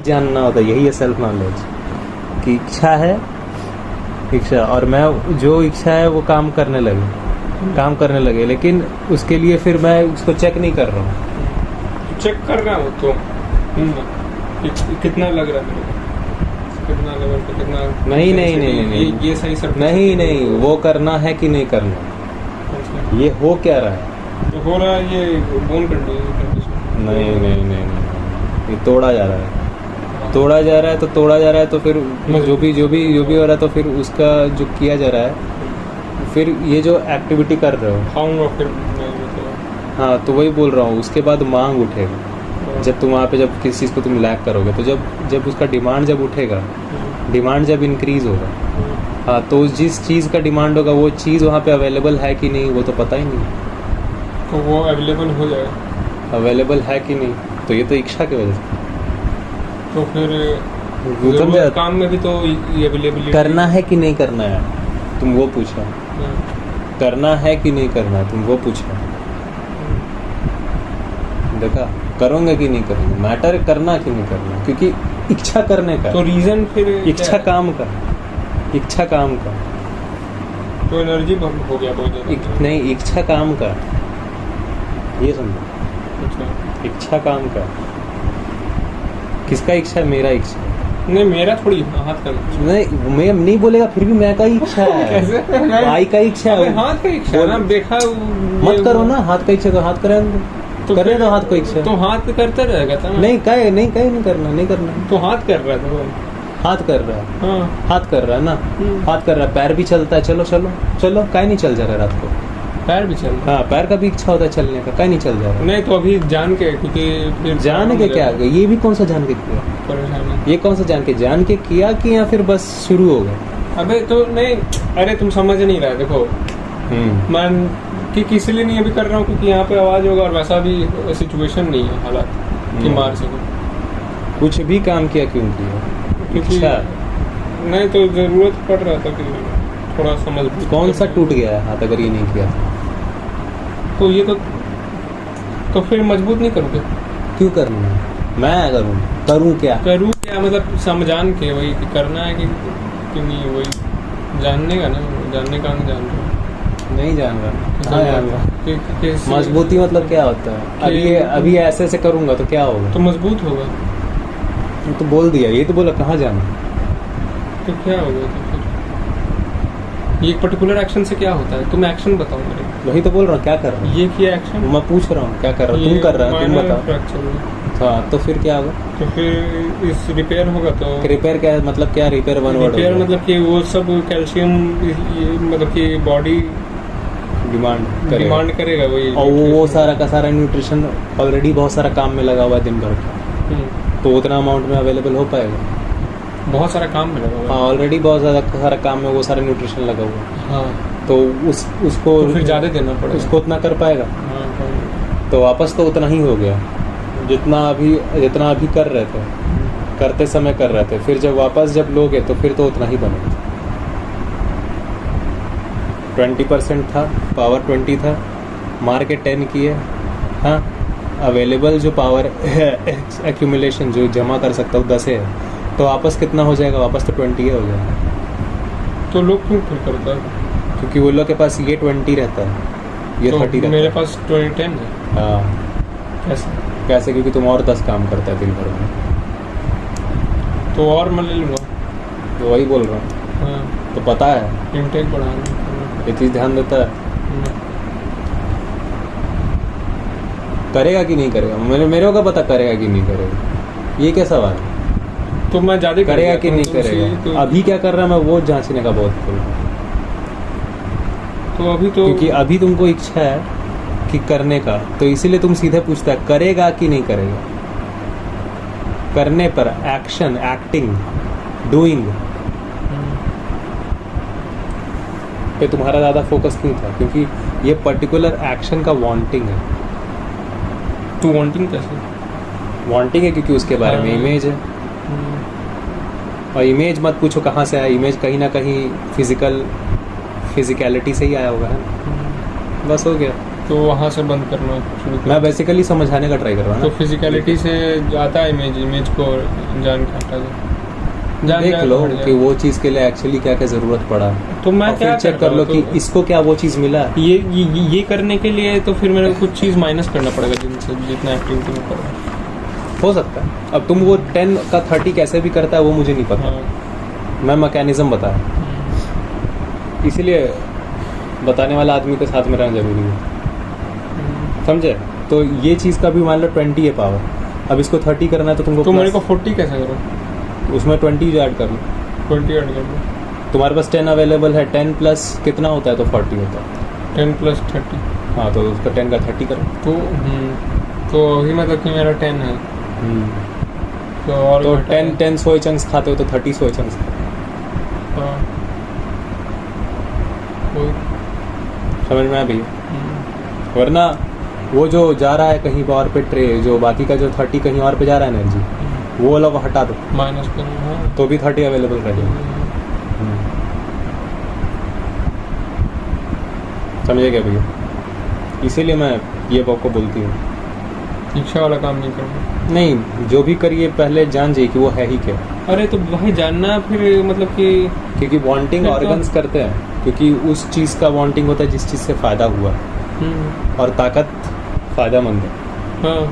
जानना होता है, यही है सेल्फ नॉलेज कि इच्छा है, इच्छा, और मैं जो इच्छा है वो काम करने लगे, लेकिन उसके लिए फिर मैं उसको चेक नहीं कर रहा हूँ। चेक कर रहा हूँ तो कितना लग रहा है मेरे को, कितना लेवल पे, कितना नहीं ये सही सब नहीं, वो करना है कि नहीं करना, ये हो क्या रहा है, जो हो रहा है ये बोन कंडीशन। नहीं, ये तोड़ा जा रहा है, तो फिर जो भी हो रहा है, तो फिर उसका जो किया जा रहा है, फिर ये जो एक्टिविटी कर रहे हो, खाऊंगा फिर मैं मतलब। हाँ, तो वही बोल रहा हूँ, उसके बाद मांग उठेगा। जब तुम वहाँ पे जब किसी चीज़ को तुम लैक करोगे, तो जब उसका डिमांड जब उठेगा, डिमांड जब इंक्रीज होगा, हाँ, तो जिस चीज़ का डिमांड होगा वो चीज़ वहाँ पे अवेलेबल है कि नहीं वो तो पता ही नहीं। तो वो अवेलेबल हो जाएगा, अवेलेबल है कि नहीं, तो ये तो इच्छा की वजह से। तो फिर काम में भी तो ये अवेलेबिलिटी करना है कि नहीं करना है, तुम वो पूछा। करना है कि नहीं करना है, तुम वो पूछा। देखा, करोगे कि नहीं करोगे, मैटर करना कि नहीं करना, क्योंकि इच्छा करने का, तो रीजन फिर इच्छा काम का, तो एनर्जी हो गया बहुत ज़्यादा। नहीं, इच्छा काम का, ये समझो। अच्छा, इच्छा काम का, किसका इच्छा है? मेरा इच्छा। नहीं, मेरा थोड़ी हाथ का नहीं, मैं नहीं बोलेगा, फिर भी मैं का ही इच्छा है। कैसे? भाई का इच्छा है, हाथ का इच्छा है ना, देखा मत करो ना, हाथ का इच्छा तो हाथ करें, तो करे तो हाथ को इच्छा, तो हाथ करता रहेगा था ना। नहीं नहीं करना, तो हाथ कर रहा था वो, हाथ कर रहा है, हाँ, हाथ कर रहा है ना, हाथ कर रहा है, पैर भी चलता है, चलो काहे नहीं चल जा रहा रात को, पैर भी चल रहा है। हाँ, पैर का भी इच्छा होता है चलने का, काहे नहीं चल जा रहा। नहीं, तो अभी जान के, क्योंकि फिर जान के क्या, ये भी कौन सा जान के किया, परेशानी, ये कौन सा जान के किया कि या फिर बस शुरू हो गया? अबे तो नहीं, अरे तुम समझ नहीं रहा, देखो मैं कि इसलिए नहीं अभी कर रहा हूँ क्योंकि यहाँ पे आवाज होगा, और वैसा भी सिचुएशन नहीं है, हालात कि मार सको। कुछ भी काम किया क्यों किया? क्योंकि नहीं, तो जरूरत पड़ रहा था कि थोड़ा समझ। कौन सा टूट गया है हाथ अगर ये नहीं किया तो ये तो फिर मजबूत नहीं करोगे? क्यों करना है? मैं करूँ क्या मतलब समझान के वही कि करना है कि नहीं, वही जानने का ना, जानने का नहीं जान रहा, नहीं जान रहा। मजबूती मतलब क्या होता है? अभी ऐसे करूंगा तो क्या होगा? तो मजबूत होगा। तो बोल दिया, ये तो बोला कहाँ जाना, तो क्या होगा? तो फिर ये पर्टिकुलर एक्शन से क्या होता है? तुम एक्शन बताओ मेरे। वही तो बोल रहा हूँ, क्या कर रहा हूँ? ये किया एक्शन, मैं पूछ रहा हूँ क्या कर रहा हूँ, तुम कर रहा है, तुम बताओ। हाँ, तो फिर क्या होगा? तो फिर इस रिपेयर होगा। तो रिपेयर क्या मतलब, क्या रिपेयर वन वर्ड? रिपेयर मतलब कि वो सब कैल्शियम, मतलब कि बॉडी डिमांड करेगा वही, और वो सारा का सारा न्यूट्रिशन ऑलरेडी बहुत सारा काम में लगा हुआ है दिन भर का, तो उतना अमाउंट में अवेलेबल हो पाएगा? बहुत सारा काम में लगा हुआ है, हाँ, ऑलरेडी बहुत ज़्यादा सारा काम में वो सारा न्यूट्रिशन लगा हुआ है, हाँ, तो उसको तो फिर ज़्यादा देना पड़ेगा, उसको उतना कर पाएगा? हाँ, तो वापस तो उतना ही हो गया जितना अभी कर रहे थे, करते समय कर रहे थे, फिर जब वापस लोगे तो फिर तो उतना ही बनेगा। 20% था, पावर 20 था, मार के 10 किए, हाँ, अवेलेबल जो पावर एक्यूमुलेशन जो जमा कर सकता हूँ 10 है, तो वापस कितना हो जाएगा? वापस तो 20 हो जाएगा। तो लोग क्यों फिर करता है? क्योंकि वो लोग के पास ये 20 रहता है, ये 30 रहता है। मेरे पास 10 है। हाँ, कैसे? क्योंकि तुम और 10 काम करता है दिन भर में, तो और मैं ले लूँगा। तो वही बोल रहा हूँ, हाँ, तो पता है इंटेक बढ़ाना, ये चीज़ ध्यान देता है, करेगा कि नहीं करेगा? मेरे को पता करेगा कि नहीं करेगा, ये क्या सवाल है? तो मैं ज़्यादा करेगा कि नहीं करेगा? तो अभी क्या कर रहा है, मैं वो जांचने का बहुत बोल रहा हूँ। तो अभी तो क्योंकि अभी तुमको इच्छा है कि करने का, तो इसीलिए तुम सीधे पूछता है करेगा कि नहीं करेगा। करने पर एक्शन, एक्टिंग, डूइंग पे तुम्हारा ज़्यादा फोकस क्यों था? क्योंकि ये पर्टिकुलर एक्शन का वांटिंग है। तो वांटिंग कैसे? वांटिंग है क्योंकि उसके बारे में इमेज है, और इमेज मत पूछो कहाँ से आया, इमेज कहीं ना कहीं फिजिकलिटी से ही आया होगा, है, बस हो गया। तो वहाँ से बंद करना शुरू कर। मैं बेसिकली समझाने का ट्राई कर रहा हूँ तो ना। फिजिकलिटी से आता है इमेज को जान के हटा दो, देख जाए लो तो हट जाए। कि वो चीज़ के लिए एक्चुअली क्या क्या ज़रूरत पड़ा, तो मैं और क्या फिर चेक कर लो कि इसको क्या वो चीज़ मिला। ये करने के लिए तो फिर मेरे को कुछ चीज़ माइनस करना पड़ेगा जिनसे जितना एक्टिविटी में कर रहा हूँ। हो सकता है। अब तुम वो 10 का 30 कैसे भी करता है वो मुझे नहीं पता, हाँ। मैं मैकेनिज्म बताया, इसीलिए बताने वाला आदमी के साथ में रहना जरूरी है, समझे। तो ये चीज़ का भी मान लो 20 है पावर, अब इसको 30 करना है तो तुमको तो मेरे को plus, 40 कैसे करूँ? उसमें 20 जो ऐड कर लो। 20 ऐड कर लो। तुम्हारे पास 10 अवेलेबल है, 10 प्लस कितना होता है तो 40 होता है। 10 + 30 हाँ तो उसका 10 का 30 करो। तो अभी मतलब कि मेरा 10 है तो और तो घटा है। 10 सोए चंक्स खाते हो तो 30 सोए चंक्स। हाँ। वही। समझ में आ भैया। वरना वो जो जा रहा है कहीं और पे ट्रे, जो बाकी का जो 30 कहीं और पे जा रहा है एनर्जी, वो वाला को हटा दो माइनस करना। हाँ। तो भी 30 अवेलेबल रह जाएगा। समझे क्या भैया? इसीलिए मैं ये आपको बोलती हूँ, इच्छा वाला काम नहीं करना। नहीं जो भी करिए पहले जान जाइए कि वो है ही क्या। अरे तो भाई जानना फिर मतलब कि क्योंकि वांटिंग फिर तो- ऑर्गन्स करते हैं, क्योंकि उस चीज़ का वांटिंग होता है जिस चीज़ से फ़ायदा हुआ, और ताकत फ़ायदेमंद है। हाँ।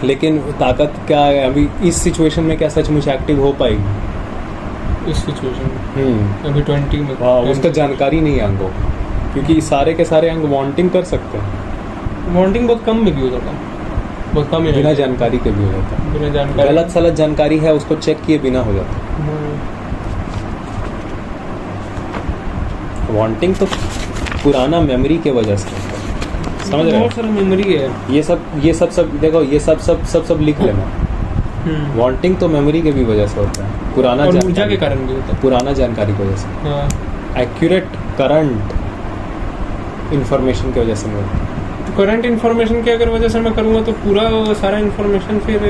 लेकिन ताकत क्या है अभी इस सिचुएशन में, क्या सचमुच एक्टिव हो पाएगी? इस सिचुएशन में अभी 20 में हाँ, उसका जानकारी नहीं है अंगों, क्योंकि सारे के सारे अंग वांटिंग कर सकते हैं, वांटिंग बहुत कम में भी हो जाता है, बहुत कम ही बिना रहता है। जानकारी के भी हो जाता है। बिना जानकारी गलत सलत जानकारी है उसको चेक किए बिना हो जाता है। वांटिंग तो पुराना मेमोरी के वजह से होता है, समझ रहे हो? बहुत सारी मेमोरी है। ये सब देखो, ये सब लिख लेना। वांटिंग तो मेमोरी के भी वजह से होता है, पुराना और ऊर्जा जानकारी के कारण भी होता है। पुराना जानकारी की वजह से, हाँ। एक्यूरेट करंट इंफॉर्मेशन की वजह से नहीं होता। तो करंट इन्फॉर्मेशन की अगर वजह से मैं करूँगा तो पूरा सारा इन्फॉर्मेशन फिर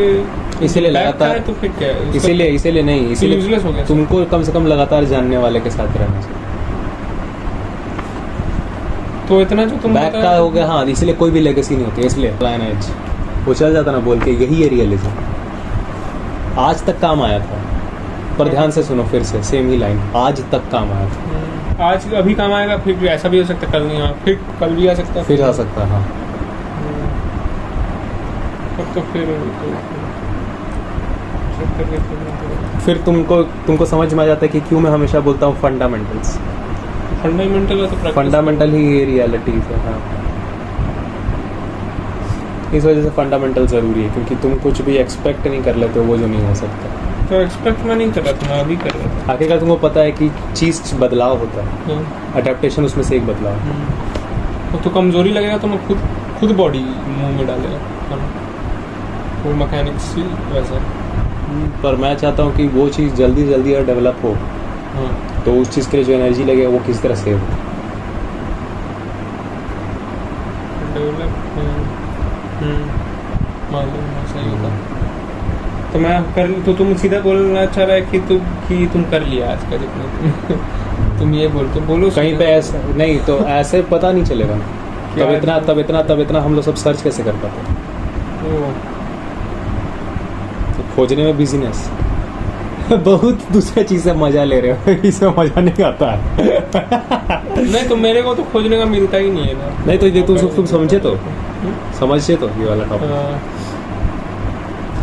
इसीलिए back का लगातार है तो फिर क्या है उसका- इसीलिए नहीं, इसीलिए useless हो गया। तुमको कम से कम लगातार जानने वाले के साथ रहना चाहिए। तो इतना जो तुम बैक बता- का हो गया, हाँ, इसलिए कोई भी लेगेसी नहीं होती है, इसलिए प्लान एज वो चल जाता ना बोल के, यही है रियलिज्म। आज तक काम आया था, पर ध्यान से सुनो फिर से सेम ही लाइन, आज तक काम आया था, आज अभी काम आएगा, फिर भी ऐसा भी हो सकता है कल नहीं आ, फिर कल भी आ सकता है, फिर आ सकता है। हाँ, अब तो फिर check करके करना पड़ेगा। फिर तुमको समझ में आ जाता है कि क्यों मैं हमेशा बोलता हूँ फंडामेंटल्स। फंडामेंटल है तो practice फंडामेंटल ही रियलिटी है। हाँ, इस वजह से फंडामेंटल ज़रूरी है, क्योंकि तुम कुछ भी एक्सपेक्ट नहीं कर लेते हो वो जो नहीं हो सकता। तो एक्सपेक्ट मैं नहीं कर रहा था, मैं अभी कर रहा था। आखिरकार तुमको पता है कि चीज़ बदलाव होता है, हाँ। अडेप्टेशन उसमें से एक बदलाव है। वो तो कमजोरी लगेगा तो मैं खुद बॉडी मुंह में डालेगा, है ना? वो मैकेनिक्स ही वैसा है। पर मैं चाहता हूँ कि वो चीज़ जल्दी जल्दी और डेवलप हो, हाँ। तो उस चीज़ के लिए जो एनर्जी लगे वो किस तरह सेव हो। डेवलप मालूम है, सही होता। तो मैं कर, तो तुम सीधा बोलना चाह रहा है कि तुम कर लिया आज का जितना तुम ये बोलो कहीं पे ऐसा नहीं तो ऐसे पता नहीं चलेगा ना, क्या तब इतना हम लोग सब सर्च कैसे कर पाते हैं? ओ, तो खोजने में बिजनेस बहुत दूसरे चीज़ से मजा ले रहे हो, इसमें मजा नहीं आता है। नहीं तो मेरे को तो खोजने का मिलता ही नहीं है ना। नहीं तो ये तुम समझे तो ये वाला टॉपिक, हाँ,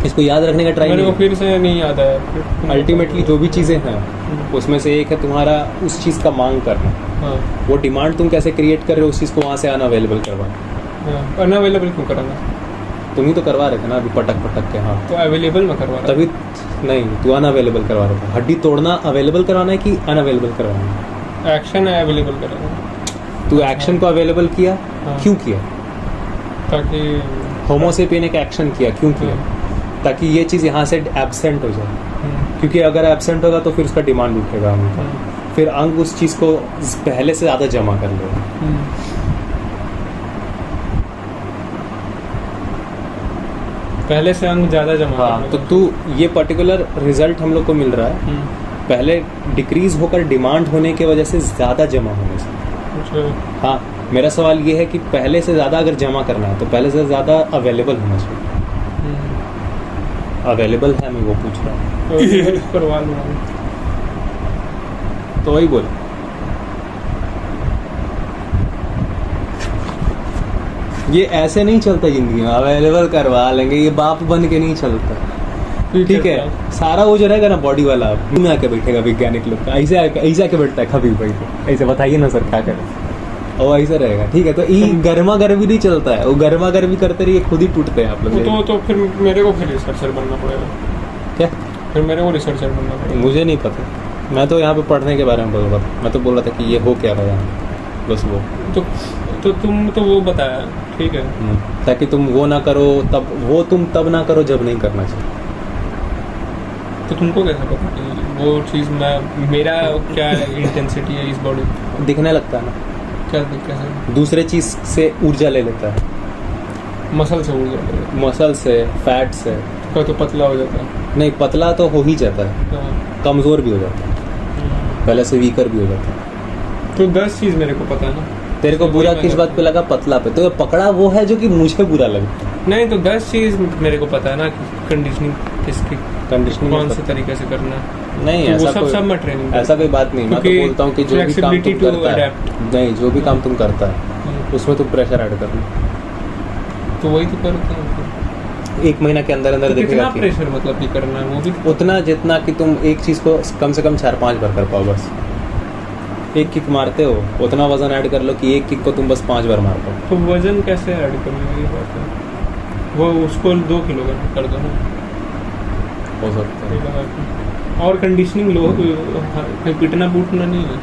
इसको याद रखने का ट्राई मेरे को नहीं। फिर से नहीं याद आया। अल्टीमेटली जो भी चीज़ें हैं उसमें से एक है तुम्हारा उस चीज़ का मांग करना, हाँ, वो डिमांड तुम कैसे क्रिएट कर रहे हो उस चीज़ को वहाँ से अनअवेलेबल करवाना। हाँ, अनअवेलेबल क्यों कराना? तुम ही तो करवा रहे थे ना अभी पटक के। हाँ, तो अवेलेबल में करवा रहा तभी नहीं, तू अनअवेलेबल करवा रहा था। हड्डी तोड़ना अवेलेबल करवाना है कि अनअवेलेबल करवाना है? एक्शन है अवेलेबल कराना। तू एक्शन को अवेलेबल किया, हाँ। क्यों किया? ताकि होमोसेपियन एक एक्शन किया, क्यों किया? ताकि ये चीज़ यहाँ से एब्सेंट हो जाए, क्योंकि अगर एब्सेंट होगा तो फिर उसका डिमांड उठेगा अंग का, फिर अंग उस चीज़ को पहले से ज़्यादा जमा कर लेगा। पहले से अंग ज़्यादा जमा हाँ, तो करने तू ये पर्टिकुलर रिजल्ट हम लोग को मिल रहा है का। पहले डिक्रीज होकर डिमांड होने की वजह से ज़्यादा जमा होने से। अच्छा। हाँ, मेरा सवाल ये है कि पहले से ज़्यादा अगर जमा करना है तो पहले से ज़्यादा अवेलेबल होना चाहिए। अवेलेबल है, मैं वो पूछ रहा हूँ। तो करवा लूँगा। तो वही बोल, ये ऐसे नहीं चलता जिंदगी में। अवेलेबल करवा लेंगे, ये बाप बन के नहीं चलता। ठीक है, सारा वो जो रहेगा ना बॉडी वाला में आके बैठेगा वैज्ञानिक लोग का, ऐसे आके बैठता है खबीर भाई को, ऐसे बताइए ना सर क्या करें, और ऐसा रहेगा। ठीक है, तो ये गर्मा गर्मी नहीं चलता है, वो गर्मा गर्मी करते रहिए, खुद ही टूटते हैं आप लोग। तो फिर मेरे को फिर रिसर्चर बनना पड़ेगा क्या? फिर मेरे को रिसर्चर बनना पड़ेगा। मुझे नहीं पता, मैं तो यहाँ पे पढ़ने के बारे में बोल रहा था। मैं तो बोल रहा था कि ये हो क्या रहा है, बस वो। तो तुम तो वो बताया, ठीक है, ताकि तुम वो ना करो, तब वो तुम तब ना करो जब नहीं करना चाहिए। तो तुमको कैसा पता कि वो चीज़ मेरा क्या इंटेंसिटी है इस बॉडी? दिखने लगता है ना, क्या कैसे? दूसरे चीज से ऊर्जा ले लेता है, मसल से ऊर्जा ले लेता मसल से, फैट से। है, तो पतला हो जाता है। नहीं, पतला तो हो ही जाता है, हाँ। कमजोर भी हो जाता है, पहले से वीकर भी हो जाता है। तो 10 चीज़ मेरे को पता है ना। तेरे को बुरा किस बात पे लगा? पतला पे। तो ये पकड़ा वो है जो कि मुझे बुरा लगा। नहीं, तो 10 चीज़ मेरे को पता है ना कि कंडीशनिंग किसकी, कंडीशनिंग कौन से तरीके से करना है। नहीं, तो ऐसा वो सब मैं ट्रेनिंग, ऐसा कोई बात नहीं। मैं तो बोलता हूँ कि जो भी काम तुम करता है, नहीं, जो भी काम तुम करता है उसमें तुम प्रेशर ऐड करना। तो वही तो करते हैं। 1 महीना के अंदर अंदर तो देखेगा कितना प्रेशर मतलब कि करना है, वो भी उतना जितना कि तुम एक चीज को कम से कम 4-5 बार कर पाओ। बस एक किक मारते हो, उतना वजन ऐड कर लो कि एक किक को तुम बस 5 बार मार पाओ। तो वजन कैसे ऐड करना, ये बात है। वो उसको 2 किलो कर दो ना, हो सकता है। और कंडीशनिंग लो, पिटना बूटना नहीं है,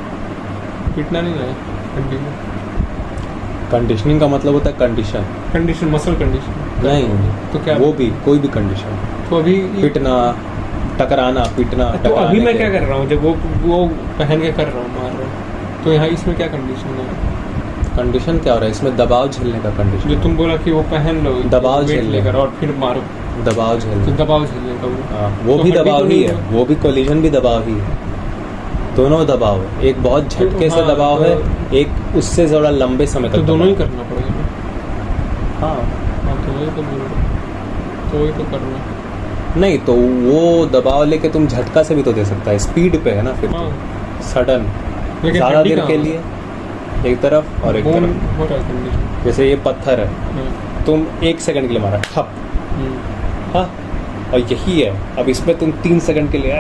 पिटना नहीं है कंडीशनिंग। कंडीशनिंग का मतलब होता है कंडीशन मसल कंडीशन नहीं, तो क्या वो भी कोई भी कंडीशन, तो अभी पिटना, टकराना, पीटना। तो अभी मैं क्या कर रहा हूँ, जब वो पहन के कर रहा हूँ, मार रहा हूँ, तो यहाँ इसमें क्या कंडीशन है? कंडीशन क्या हो रहा है इसमें? दबाव झेलने का कंडीशन। जो तुम बोला कि वो पहन लो, दबाव वेट झेलने लेकर और फिर मारो, दबाव झेलने। तो दबाव झेलने का वो तो भी हड्डी दबाव तो ही नहीं है, वो भी कोलिजन भी दबाव ही है। दोनों दबाव है, एक बहुत झटके से हाँ, दबाव तो, है, एक उससे थोड़ा लंबे समय तो तक दोनों ही दबाव। करना पड़ेगा। हाँ, तो वही तो बोल रहा हूँ, तो वही तो करना। नहीं तो वो दबाव लेके तुम झटका से भी तो दे सकता है, स्पीड पे है ना फिर हाँ, सडन, लेकिन ज़्यादा हड्डी देर कहाँ के है? लिए एक तरफ और एक बोन तरफ। हो रहा है कंडीशन। जैसे ये पत्थर है, हाँ, तुम 1 सेकंड के लिए मारा ठप, हाँ, और यही है। अब इसमें तुम 3 सेकंड के लिए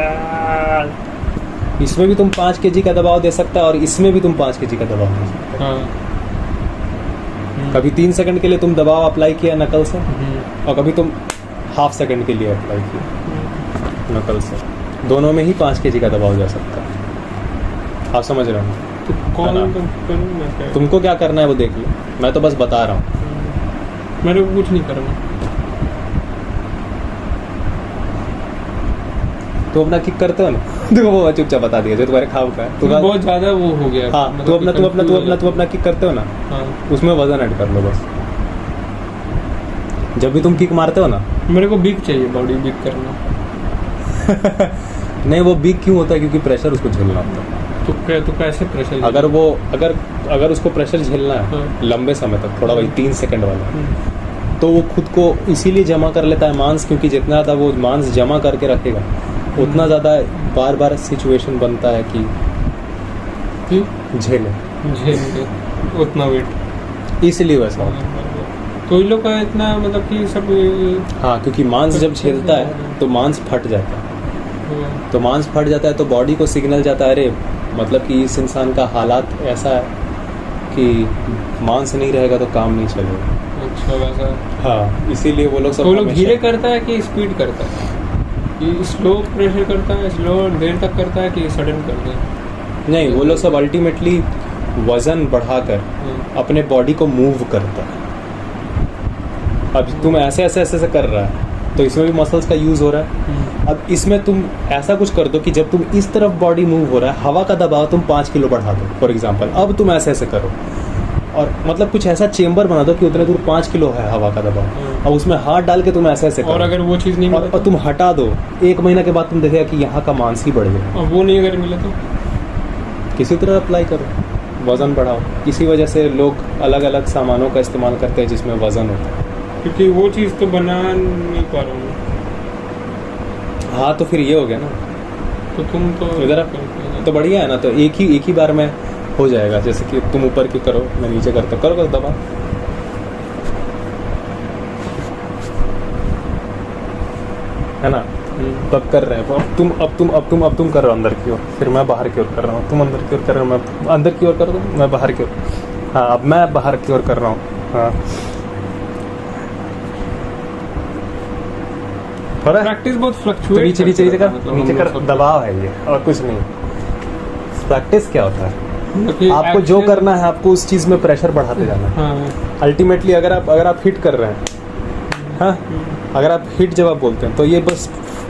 इसमें भी तुम 5 kg का दबाव दे सकता है और इसमें भी तुम 5 kg का दबाव दे सकता है। हाँ, कभी 3 सेकंड के लिए तुम दबाव अप्लाई किया नकल से, और कभी तुम ½ सेकंड के लिए अप्लाई किया नकल से। दोनों में ही 5 kg का दबाव जा सकता है। आप समझ रहे हो? तो कौन करूँ मैं क्या? तुमको क्या करना है वो देख लो, मैं तो बस बता रहा हूँ। मेरे को कुछ नहीं करना। तो अपना किक करते हो ना देखो वो चुपचाप बता दिया जो तुम्हारे खाव का है। बहुत ज़्यादा वो हो गया। हाँ, मतलब तू अपना किक करते हो ना, हाँ, उसमें वजन ऐड कर लो बस। जब भी तुम किक मारते हो ना, मेरे को बिग चाहिए, बॉडी बिग करना। नहीं वो बिग क्यों होता है? क्योंकि प्रेशर उसको झेलना होता है। तो कैसे प्रेशर? अगर उसको प्रेशर झेलना है हाँ। लंबे समय तक, थोड़ा वही 3 सेकंड वाला, तो वो खुद को इसीलिए जमा कर लेता है मांस, क्योंकि जितना ज़्यादा वो मांस जमा करके रखेगा उतना ज़्यादा बार बार सिचुएशन बनता है कि झेले उतना वेट, इसलिए वैसा होता है। तो इन लोग का इतना मतलब कि सब। हाँ, क्योंकि मांस जब झेलता है तो मांस फट जाता है, तो मांस फट जाता है तो बॉडी को सिग्नल जाता है, अरे मतलब कि इस इंसान का हालात ऐसा है कि मांस नहीं रहेगा तो काम नहीं चलेगा। अच्छा, वैसा। हाँ, इसीलिए वो लोग सब तो वो लोग धीरे करता है कि स्पीड करता है, कि स्लो प्रेशर करता है, स्लो देर तक करता है कि सडन करता है? नहीं, वो लोग सब अल्टीमेटली वजन बढ़ाकर अपने बॉडी को मूव करता है। अब तुम ऐसे ऐसे कर रहा है तो इसमें भी मसल्स का यूज हो रहा है। अब इसमें तुम ऐसा कुछ कर दो कि जब तुम इस तरफ बॉडी मूव हो रहा है, हवा का दबाव तुम 5 किलो बढ़ा दो फॉर एग्जांपल। अब तुम ऐसे ऐसे करो और मतलब कुछ ऐसा चेंबर बना दो कि उतने दूर 5 किलो है हवा का दबाव, अब उसमें हाथ डाल के तुम ऐसे ऐसे करो। और अगर वो चीज़ नहीं और तुम हटा दो, 1 महीना के बाद तुम देखेगा कि यहाँ का मांस ही बढ़ गया। और वो नहीं अगर मिला तो किसी तरह अप्लाई करो। वज़न बढ़ाओ। इसी वजह से लोग अलग अलग सामानों का इस्तेमाल करते हैं जिसमें वज़न होता है। क्योंकि वो चीज़ तो बना नहीं पा रहा हूँ। हाँ तो फिर ये हो गया ना, तो तुम तो इधर तो बढ़िया है ना, तो एक ही बार में हो जाएगा। जैसे कि तुम ऊपर की करो, मैं नीचे करता हूँ, करो दबा, है ना। तब कर रहे हैं, अब तुम कर रहे हो अंदर की ओर, फिर मैं बाहर की ओर कर रहा हूँ, तुम अंदर की ओर कर रहे हो, मैं अंदर की ओर कर रहा हूँ, मैं बाहर की ओर। हाँ अब मैं बाहर की ओर कर रहा हूँ। हाँ प्रैक्टिस बहुत फ्लक्चुएट नीचे नीचे कर, दबाव है ये और कुछ नहीं। प्रैक्टिस क्या होता है, आपको जो करना है आपको उस चीज़ में प्रेशर बढ़ाते जाना है। अल्टीमेटली अगर आप हिट कर रहे हैं, हाँ अगर आप हिट जब आप बोलते हैं तो ये बस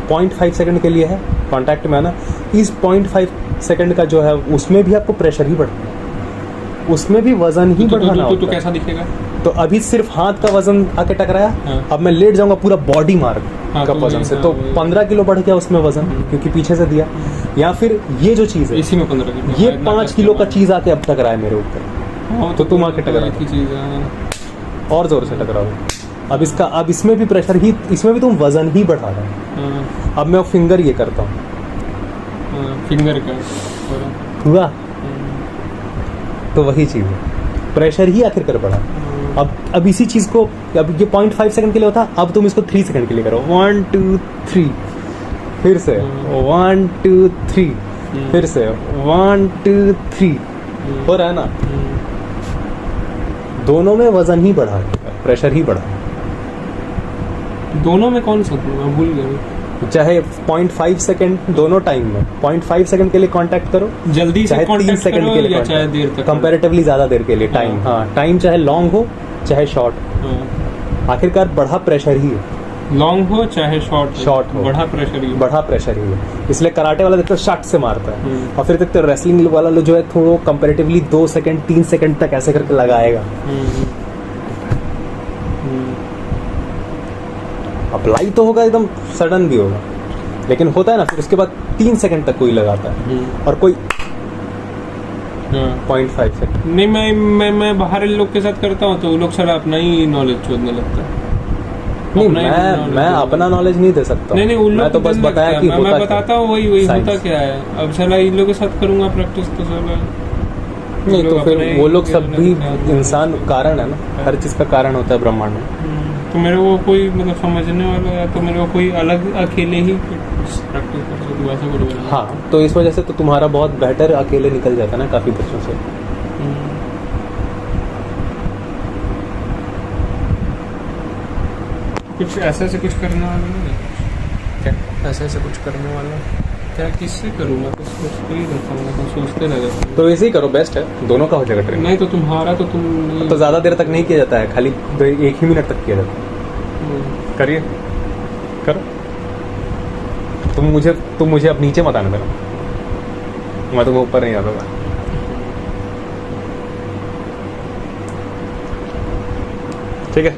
0.5 सेकंड के लिए है कांटेक्ट में, है ना। इस 0.5 सेकंड का जो है उसमें भी आपको प्रेशर ही बढ़ाना है, उसमें भी वजन ही बढ़ाना होता है। तो कैसा दिखेगा? तो अभी सिर्फ हाथ का वजन आके टकराया, हाँ। अब मैं लेट जाऊंगा पूरा बॉडी मार हाँ, का तो वजन से, हाँ, तो वही। 15 किलो बढ़ गया उसमें वजन, क्योंकि पीछे से दिया। या फिर ये जो चीज़ है इसी में 15 किलो, ये इतना 5 कष्ट किलो का है। चीज़ आके अब टकराया मेरे ऊपर, हाँ, तो तुम आके टकरा एक ही चीज़ है। और जोर से टकराओ। अब इसमें भी प्रेशर ही, इसमें भी तुम वजन ही बढ़ा रहे हो। हाँ, अब मैं फिंगर ये करता हूँ, फिंगर का हुआ, तो वही चीज़ है, प्रेशर ही आखिरकार बढ़ा। अब इसी चीज़ को, अब ये 0.5 सेकंड के लिए होता, अब तुम इसको 3 सेकंड के लिए करो, 1 2 3, फिर से 1 2 3, फिर से 1 2 3, हो रहा है ना। दोनों में वजन ही बढ़ा, प्रेशर ही बढ़ा। दोनों में कौन सा मैं भूल गया। चाहे 0.5 सेकंड, दोनों टाइम में 0.5 सेकंड के लिए कांटेक्ट करो, जल्दी से चाहे 3 कांटेक्ट सेकंड करो के लिए या चाहे देर तक, कंपैरेटिवली ज़्यादा देर के लिए टाइम। हाँ टाइम चाहे लॉन्ग हो चाहे शॉर्ट, आखिरकार बढ़ा प्रेशर ही है। लॉन्ग हो चाहे शॉर्ट हो, बढ़ा प्रेशर ही है। इसलिए कराटे वाला देखते हो शॉट से मारता है, और फिर देखते हो रेसलिंग वाला जो है थोड़ा कंपैरेटिवली 2 सेकंड 3 सेकंड तक ऐसे करके लगाएगा। अप्लाई तो होगा एकदम सडन भी होगा, लेकिन होता है ना फिर उसके बाद 3 सेकंड तक कोई लगाता है और कोई 0.5 सेकंड। नहीं, मैं बाहर लोग के साथ करता हूँ तो वो लोग सारा अपना ही नॉलेज छोड़ने लगता है। नहीं, मैं अपना नॉलेज नहीं दे सकता। नहीं उन लोग मैं तो बस बताया कि मैं बताता हूँ वही होता क्या है। अब साला इन लोगों के साथ करूंगा प्रैक्टिस तो साला नहीं, तो फिर वो लोग सब भी इंसान कारण है ना, हर चीज का कारण होता है ब्रह्मांड में। तो मेरे को कोई मतलब समझने वाला, या तो मेरे को कोई अलग अकेले ही प्रैक्टिस कर सकूँ ऐसा कुछ। हाँ तो इस वजह से तो तुम्हारा बहुत बेटर अकेले निकल जाता है ना काफी बच्चों से। कुछ ऐसे कुछ करने वाला नहीं है क्या? ऐसे कुछ करने वाला क्या? किससे करूँ मैं? कुछ सोचते ही रहता हूँ, मैं सोचते रह जाता हूँ। तो ऐसे ही करो, बेस्ट है, दोनों का हो जाएगा ट्रेनिंग। नहीं तो तुम्हारा तो तुम नहीं, तो ज़्यादा देर तक नहीं किया जाता है, खाली 1 ही मिनट तक किया जाता है। करिए, करो। तुम मुझे अब नीचे मत आने देना, मैं तुम्हें ऊपर नहीं आता था। ठीक है।